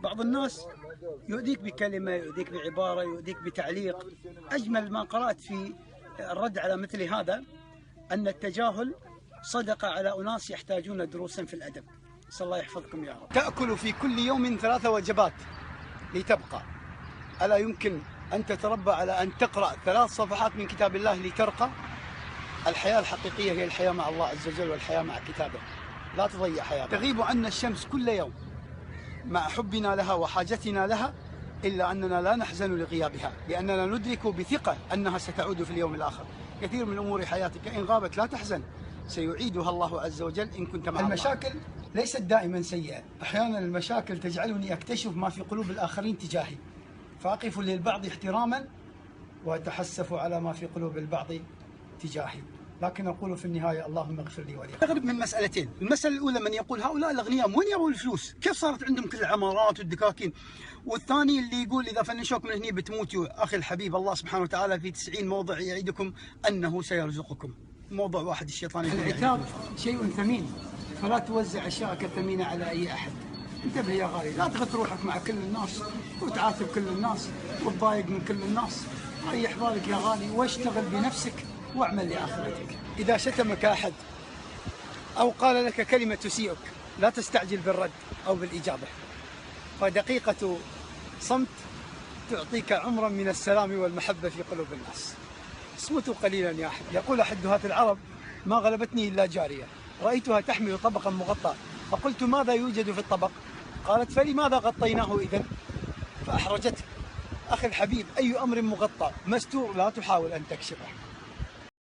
بعض الناس يؤذيك بكلمة، يؤذيك بعبارة، يؤذيك بتعليق. أجمل ما قرأت في الرد على مثل هذا أن التجاهل صدقة على أناس يحتاجون دروسا في الأدب. صلى الله يحفظكم يا رب. تأكل في كل يوم 3 وجبات لتبقى. ألا يمكن أن تتربى على أن تقرأ 3 صفحات من كتاب الله لترقى؟ الحياة الحقيقية هي الحياة مع الله عز وجل والحياة مع كتابه. لا تضيع حياتك. تغيب عنا الشمس كل يوم مع حبنا لها وحاجتنا لها، إلا أننا لا نحزن لغيابها، لأننا ندرك بثقة أنها ستعود في اليوم الآخر. كثير من أمور حياتك إن غابت لا تحزن، سيعيدها الله عز وجل إن كنت مع المشاكل الله. ليست دائما سيئة، أحيانا المشاكل تجعلني أكتشف ما في قلوب الآخرين تجاهي، فأقف للبعض احتراما وأتحسف على ما في قلوب البعض تجاهي، لكن أقول في النهاية اللهم اغفر لي ولي. أغرب من مسألتين. المسألة الأولى من يقول هؤلاء الأغنياء من وين يبوا الفلوس؟ كيف صارت عندهم كل العمارات والدكاكين؟ والثاني اللي يقول إذا فنشوك من هني بتموتوا. أخي الحبيب، الله سبحانه وتعالى في 90 موضع يعيدكم أنه سيرزقكم. موضوع واحد الشيطان. العتاب شيء ثمين، فلا توزع أشياءك الثمينة على أي أحد. انتبه يا غالي، لا تغط روحك مع كل الناس وتعاتب كل الناس وتضايق من كل الناس. ريح بالك يا غالي واشتغل بنفسك واعمل لآخرتك. إذا شتمك أحد أو قال لك كلمة تسيئك لا تستعجل بالرد أو بالإجابة، فدقيقة صمت تعطيك عمرا من السلام والمحبة في قلوب الناس. اصمتوا قليلا يا أحد. يقول أحد دهاة العرب: ما غلبتني إلا جارية رأيتها تحمل طبقا مغطى فقلت ماذا يوجد في الطبق؟ قالت فلماذا غطيناه إذن؟ فأحرجته. أخي الحبيب، أي أمر مغطى مستور لا تحاول أن تكشفه.